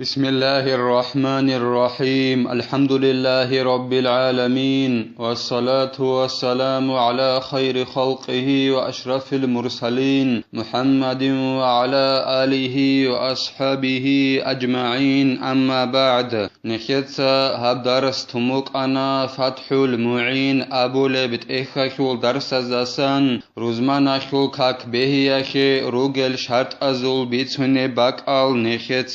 بسم الله الرحمن الرحيم الحمد لله رب العالمين والصلاة والسلام على خير خلقه وأشرف المرسلين محمد وعلى آله وأصحابه أجمعين أما بعد نخيت هب درس تموك أنا فتح المعين أبو لبت إخاكول درس زاسان روزمان أخول كاك بهياكي روغل شرط أزول بيتوني باكال نخيت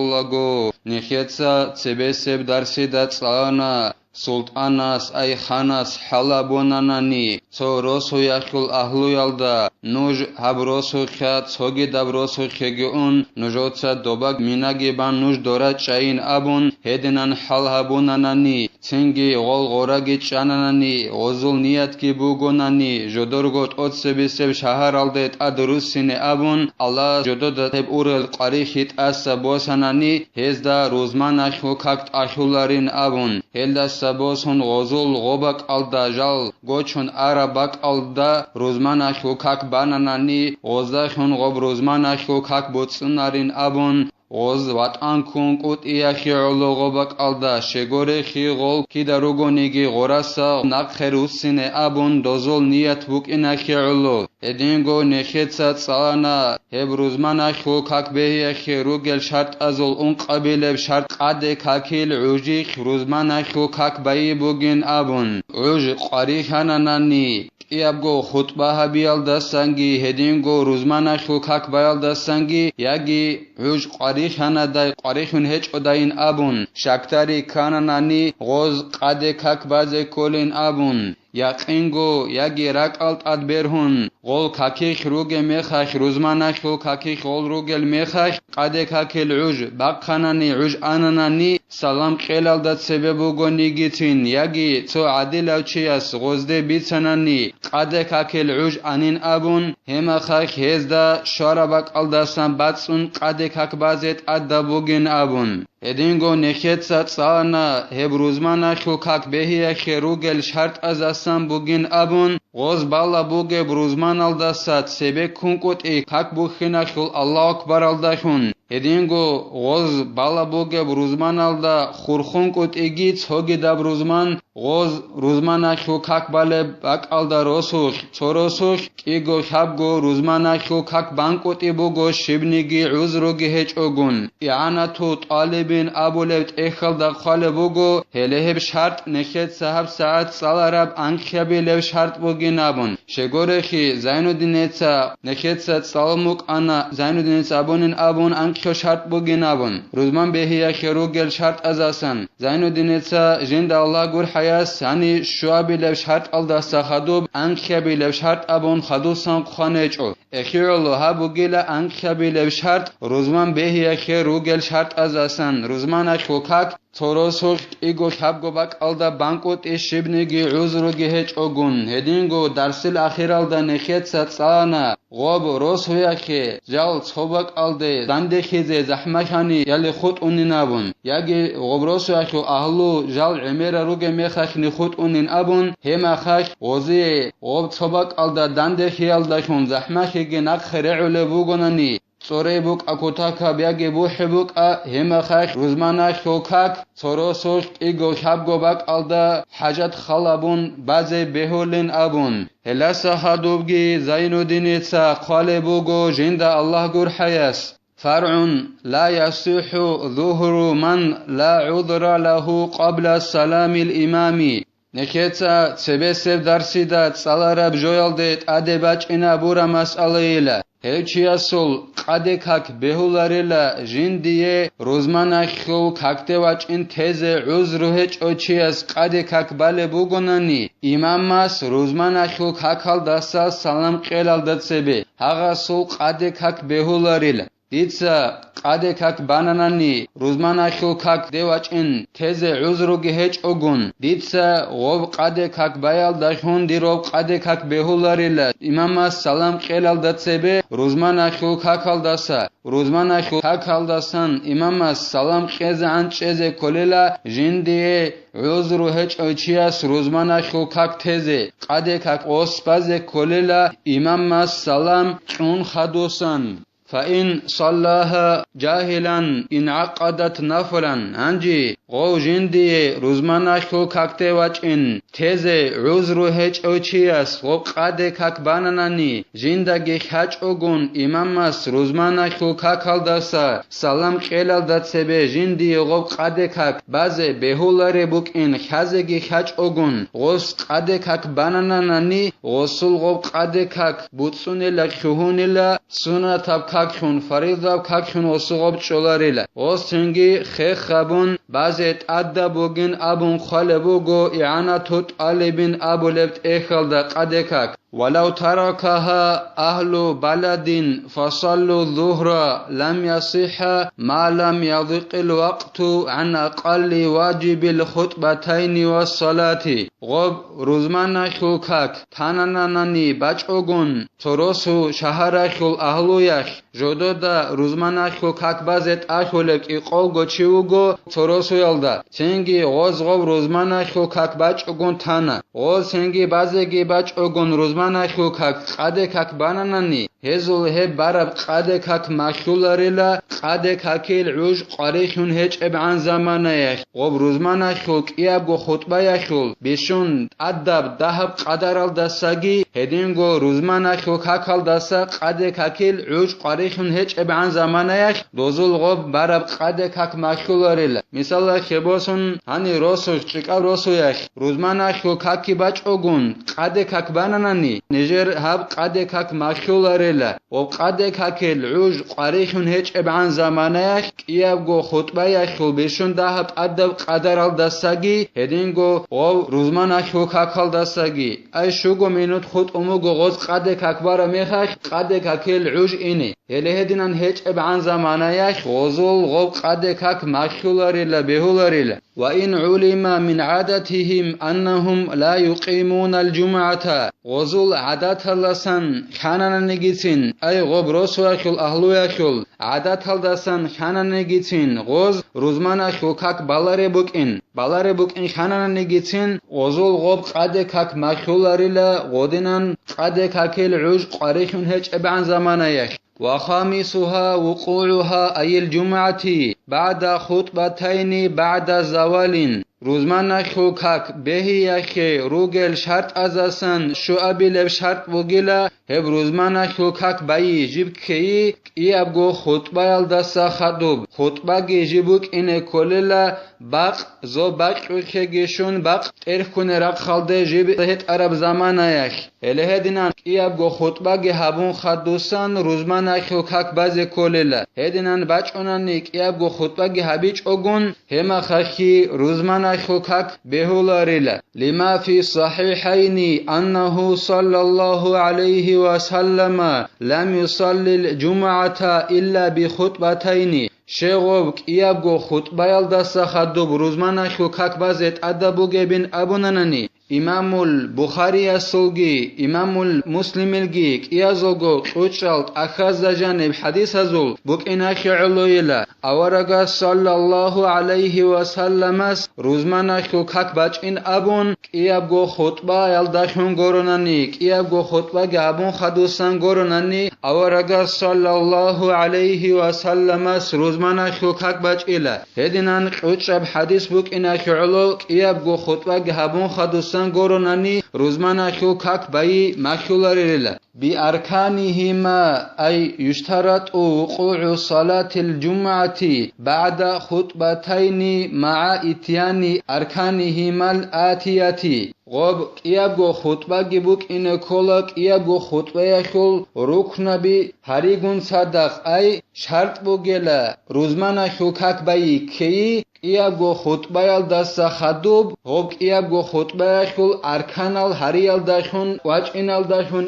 Lago Necheta Cebeseb Darsida Tlana Sultanas ay Khanas Halabonanani So Rosu Yakul Ahluyalda Nuj Habrosu Khat Sogi Dabrosu Khegun Nujotsa Dobag Minagiban Nuj Dora Chain Abun Hedinan Halhabonanani Tsingi Gol Goragi Chananani Ozul Niyatki Bugonani Jodorgot Otsebiseb Shaharaldet Adrusine Abun Allah Jododateb Urel Qarihit Asa Bosanani Hezda Ruzmana Khukakt Ahularin Abun Helda Sabosun Ozul Gobak Alda Jal Gochun Arabak Alda Ruzmana Khukak Bananani Ozahun Gob Ruzmana Khukak Botsunarin Abun Oz Vatan Kunkut Iyahi Ologobak Alda Shegore Khigol Kidarugonigi Gorasa Nakherusine Abun Dozol Niyat Buk Inahi Olo Edingo Nechetsa Tsana Hebruzmana Khukak Behiahi Rugel Shart Azol Unqabilev Shart Qade Kakil Ujik Ruzmana Khukak Bayibugin Abun Uj Qarihananani Iabgo Khutba Habial Dasangi Hedingo Ruzmana Khukak Bayal Dasangi Yagi Uj Qarihanaday Qarihun Hech Odain Abun Shaktari Kananani Goz Qade Kakbaze Kolin Abun Yaqingo Yagi Rakalt Adberhun Gol Kakik Ruge Mechach Ruzmana Khukakik Gol Rugel Mechach Qade Kakil Uj Bakhanani Uj Ananani Salam Qelal Dat Sebebugo Nigitin Yagi Tso Adilavchias Gozde Bitsanani Qade Kakil Uj Anin Abun Hemachach Hezda Sharabak Aldasan Batsun Qade Kakbazet Adabugin Abun Edingo Nechetsa Tsana Hebruzmana Khukak Behia Kherugel Shart Azasan Bugin Abun Goz Bala Buge Bruzman Aldasat Sebe Kunkut E Kak Bukhinachul Allah Akbar Aldashun Edingo Goz Bala Buge Bruzman Alda Khurkhunkut Egit Hogida Bruzman Goz Ruzmana Khukak Bale Bak Alda Rosuch Tsorosuch Kigo Habgo Ruzmana Khukak Bankut Ibugo Shibnigi Uzrugi Hech Ogun Ianatu Talibin Abulet Echalda Khalebugo Heleheb Shart Nechet Sahab Saat Salarab Ankhabi Lev Shart Bugin Abun Shegorechi Zainuddinetsa Nechetsa Salmuk Ana Zainuddinetsa Abunin Abun Ankho Shart Bugin Abun Ruzman Behia Kherugel Shart Azasan Zainuddinetsa Jinda Allah Gur Hayas Hani Shuabi Lev Shart Alda Sakhadub Ankhabi Lev Shart Abun Khadusan Khanecho Ekhirolo Habugila Ankhabi Lev Shart Ruzman Behia Kherugel Shart Azasan Ruzman Khukak Torosuch Igo Habgobak Alda Bankot Ishibnigi Uzrugi Hech Ogun Hedingo Darsil Akhiralda Nechetsa Tsana Gob Rosuyache Jal Tsobak Alde Dandekhize Zahmashani Yali Khut Uninabun Yagi Gobrosuyache Ahlu Jal Emera Ruge Mechach Nikhut Unin Abun Hemachach Ozi Gob Tsobak Alda Dandekhi Alda Shun Zahmashige Nakhere Ulebugonani Sorebuk Akutaka Biagi Buhibuk A Hemachach Ruzmana Khukak Tsorosuch Igo Habgobak Alda Hajat Khalabun Baze Beholin Abun Helasa Hadubgi Zainuddinetsa Khalebugo Jinda Allah Gur Hayas فرع لا يصح ظهر من لا عذر له قبل السلام الإمامي نكتا تبسب درسيدا تسالارب جويلدت أدباچنا بورا مسألة Hevchiasul Qadekak Behularila Jindiye Rozmanakhu Kaktevachin Teze Uzruhech Ochias Qadekak Bale Bugonani Imamas Rozmanakhu Kakal Dasa Salam Qelal Datsebe Hagasul Qadekak Behularila Ditsa Qadekak Bananani Rozmanakhu Kak Devachin Teze Uzrugi Hech Ogun Ditsa Gob Qadekak Bayal Dashun Dirov Qadekak Behularila Imamas Salam Qelal Datsebe Rozmanakhu Kakal Dasa Rozmanakhu Kakal Dasan Imamas Salam Qeze Ancheze Kolela Jindiye Uzru Hech Ochias Rozmanakhu Kak Teze Qadekak Ospaze Kolela Imamas Salam Chun Khadosan فإن صلاها جاهلا انعقدت نفلا أنجي غو جندي روزمانا خو كاكتي واچين تيزي عذر هج اوچياس غو قاده كاك باناناني جندگي خاچ اوگون اماماس روزمانا خو كاكال داسا سلام قيلال داتسبه جندي غو قاده كاك بازه بهولاري بوكين خازگي خاچ اوگون غوس قاده كاك باناناني غوسول غو قاده كاك بوتسونيلا خهونيلا سونا تاب كاك خون فريضاب كاك خون وسوغب چولاريلا غوس تنگي خيخ خابون بازت أدى بوجن أبون خالبوجو إعانة توت ألبين أبو لبت إخل دا قدكك ولو تركها أهل بلد فصلوا الظهر لم يصح ما لم يضيق الوقت عن أقل واجب الخطبتين والصلاة غب روزمان خلقك تاناناني بچوگون تروسو شهر خل أهلو يخ جودودا روزمان خلقك بازت أخلق إقوغو چيوغو تروسو يلدا سنگي غوز غب روزمان خلقك بچوگون تانا غوز سنگي بازگي بچوگون روزمان مناخو کاک قاده کاک بانانانی هزول هب برب قاده کاک مخولارلا قاده کاکیل عوج قاریخون هج ابعان زمانه غب روز مناخو کیاب گو خطبه یخول بیشون ادب دهب قدرال دستگی هدینگو روز مناخو کاکال دستا قاده کاکیل عوج قاریخون هج ابعان زمانه دوزول غب برب قاده کاک مخولارلا مثلا خباسون هنی روسو چکا روسو یخ روز مناخو کاکی بچ اوگون قاده کاک بانانانی نجر هب قاده کاک مخولارلا و قاده کاکل عوج قاریخون هج ابعان زمانه کیاب گو خطبه یخول بیشون دهب ادب قدرال دستگی هدینگو و روزمان اخو کاکال دستگی ای شوگو مینوت خود اموگو غوز قاده کاک بارا میخش قاده کاکل عوج اینی هلی هدینان هج ابعان زمانه یخ غزول غوب قاده کاک مخولارلا بهولارلا وإن علم من عادتهم أنهم لا يقيمون الجمعة غزول عادات اللسان خانان نگیتین أي غب رسو أخل أهلو أخل عادات اللسان خانان نگیتین غز روزمان أخل کاک بالاره بوکین خانان نگیتین غزول غب قاده کاک مخولارلا غدینان قاده کاکل عوج قاريخون هج ابعان زمانه يخ وخامسها وقوعها أي الجمعة بعد خطبتين بعد زوال روزمان خلقك بهي يخي روغل شرط ازاسن شعبي لب شرط وگلا هب روزمان خلقك باي جيب كي يابغو خطبه يلدسا خطب خطبه جيبوك إن كللا باق زو باق خگشون باق ترخون رق خالده جيب هت عرب زمان يخ الهدينان يابغو خطبه هبون خدوسان روزمان خلقك باز كللا هدينان بچونان يابغو خطبه هبيچ اوگون هما خخي روزمان خلقك بهولارلا لما في الصحيحين أنه صلى الله عليه وسلم لم يصلي الجمعة إلا بخطبتين شغوب كيابغو خطبه يلدسا خدوب روزمان خلقك بازت أدبوغ بن أبوناناني إمام البخاري السلقي إمام المسلم الجيك يازوغو قوشالت أخذ جانب حديث هزول بوك إناخي علويلا أورغا صلى الله عليه وسلم روزمان خلقك باچ إن أبون كيابغو خطبه يلدخون غوروناني كيابغو خطبه جابون خدوسان غوروناني أورغا صلى الله عليه وسلم روزمان خلقك باچ إلا هدينان قوشاب حديث بوك إناخي علو كيابغو خطبه جابون خدوسان گورونانی روزمان خلقك باي مخولارلا بأركانهما أي يشترط وقوع صلاة الجمعة بعد خطبتين مع إتيان أركانهما الآتية غب كيابغو خطبه گبوك إن كولا كيابغو خطبه يخل ركن بي هريگون صدق أي شرط بوگلا روزمان خلقك باي كي كيابغو خطبه يلدسا خدوب غب كيابغو خطبه يخل أركانال هريال داشون واجئنال داشون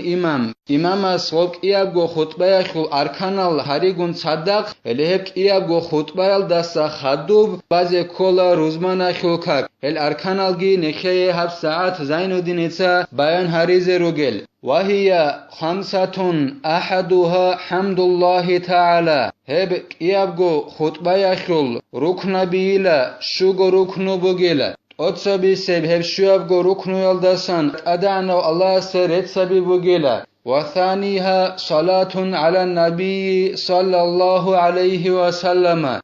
إمام أسغب كيابغو خطبه يخل أركانال هريگون صدق الهب كيابغو خطبه يلدسا خدوب بازي كولا روزمان خلقك الأركانال جي نخيه هب ساعات زين الدين بيان هريز روغل وهي خمسة أحدها حمد الله تعالى هب كيابغو خطبه يخل ركن بيلا شوغو ركنو بوگلا أتصبي سب هب شوابغو ركنو يلدسان أدعنو الله سرت سبي بوگلا وثانيها صلاة على النبي صلى الله عليه وسلم.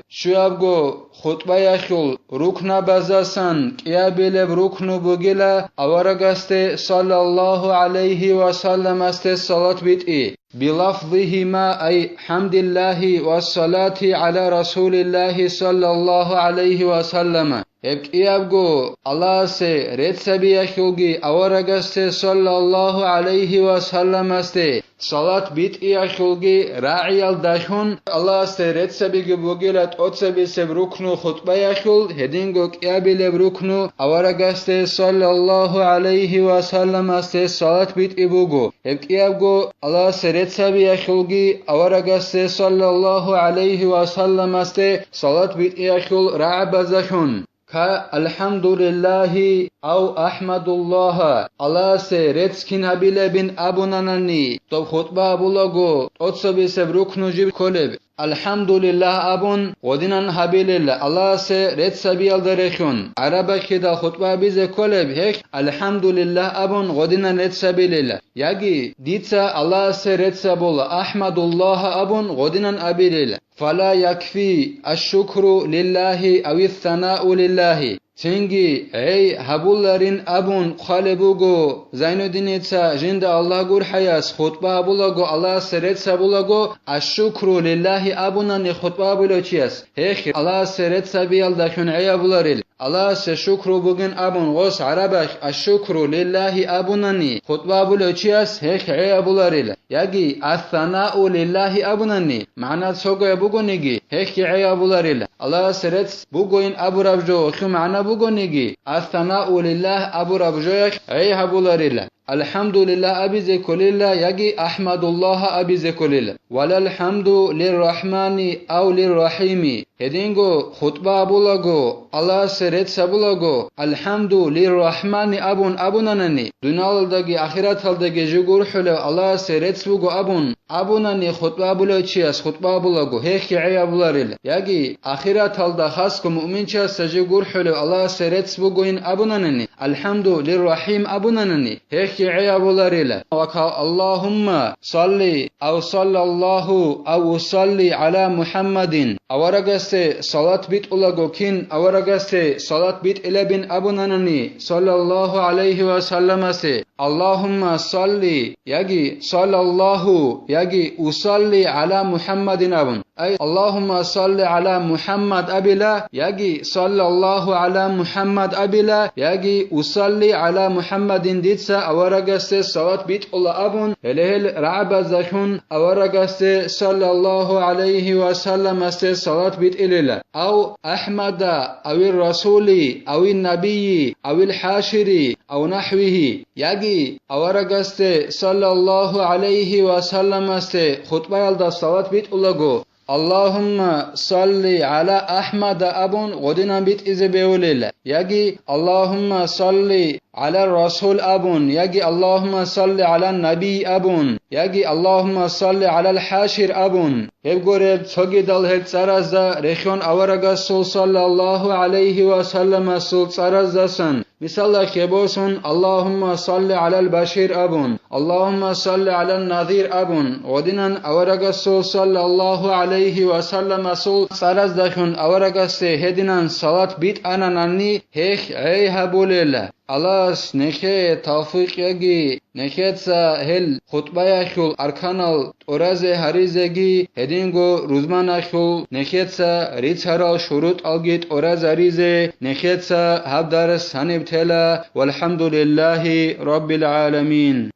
شوابگو خطبه يخل ركن بزاسن كيابيلب ركن بگلا اورگست صلى الله عليه وسلم است صلاة بيتئي بلفظهما أي حمد الله والصلاة على رسول الله صلى الله عليه وسلم. ابكيابگو الله سے رتسبي يخلگي اورگست صلى الله عليه وسلم است صلاة بيت يخلگي راعي الدخون الله سے رتسبي بگلت اتسبي سب ركنو خطبه يخل هدينگو كيابيل بركنو اورگست صلى الله عليه وسلم است صلاة بيت ابوگو ابكيابگو الله سے رتسبي يخلگي اورگست صلى الله عليه وسلم است صلاة بيت يخل راعي بزخون الحمد لله أو أحمد الله الله سے رتسكين هبيل بن أبونانني تو خطبه بلغو اتسبي سب ركنو جيب كولب الحمد لله أبون ودينان هبيل الله سے رتسبي الدرخون عربا كده خطبه بيزه كولب هيك الحمد لله أبون ودينان رتسبي لله يجي ديتسا الله سے رتسبول أحمد الله أبون ودينان أبيل فلا يكفي الشكر لله أو الثناء لله تنگی ای هبولارین ابون خالبوگو زینودینیتسا جند الله گور حیاس خطبه بولگو الله سرت سبولگو الشکر لله ابونانی خطبه بولوچیاس هیخ الله سرت سبیال دکن عیا بولاریل الله سه شکر بگن ابون غوس عربش الشکر لله ابونانی خطبه بولوچیاس هیخ عیا بولاریل یگی الثناء لله ابونانی معنی سوگو بگونیگی هیخ عیا بولاریل الله سرت بگوین ابو ربجو خو معنی بگونیگی الثناء لله ابو ربجویک عیه بولاريلا الحمد لله أبي ذكر الله يجي أحمد الله أبي ذكر الله ولا الحمد للرحمن أو للرحيم هدينغو خطبة بولغو الله سرت سبولغو الحمد للرحمن أبونانني دنيالدagi ahiretaldagi جگور حلو الله سرت سبوغو أبوناني خطبة بولوچياس خطبة بولغو هيخي عيا بولاريل يجي ahiretalda خاصكو مؤمن چاس جگور حلو الله سرت سبوغوين أبونانني الحمد للرحيم أبونانني هيخي عيا بولاريل وكا اللهم صلي أو صلى الله أو صلي على محمد أورغست صلاة بيت أولغو كين أورغست صلاة بيت إلبن أبونانني صلى الله عليه وسلم اللهم صلي يجي صلى الله يجي أصلي على محمد أبن أي اللهم صل على محمد أبلا يجي صلى الله على محمد أبلا يجي أصلي على محمد ديتسا أورغست صلاة بيت الله أبن هلهل رعب زخون أورغست صلى الله عليه وسلم صلاة بيت إليلا أو أحمد أو الرسول أو النبي أو الحاشر أو نحوه يجي أورغست صلى الله عليه وسلم خطبة يلد صلاة بيت الله اللهم صل على أحمد أبن غدنا بيت إذ بيوليلا يجي اللهم صل على الرسول أبن يجي اللهم صل على النبي أبن يجي اللهم صل على الحاشر أبن هبغورب تسوغي دل هل تسرزا رخون أورغا صلى الله عليه وسلم تسرزاسن مثال كبوسن اللهم صل على البشير أبن اللهم صل على النذير أبن ودنا أورغا صلى الله عليه وسلم تسرزدخون أورغا هدنا صلاة بيت أنا ناني هيخ عيها بوليلا Allahs neke tavfiq yagi neketsa hel khutba yakhul arkanal oraze harizegi hedingo ruzman yakhul neketsa ritsaral shurut algit orazarize neketsa habdaras hanibtela walhamdulillahi rabbil alamin.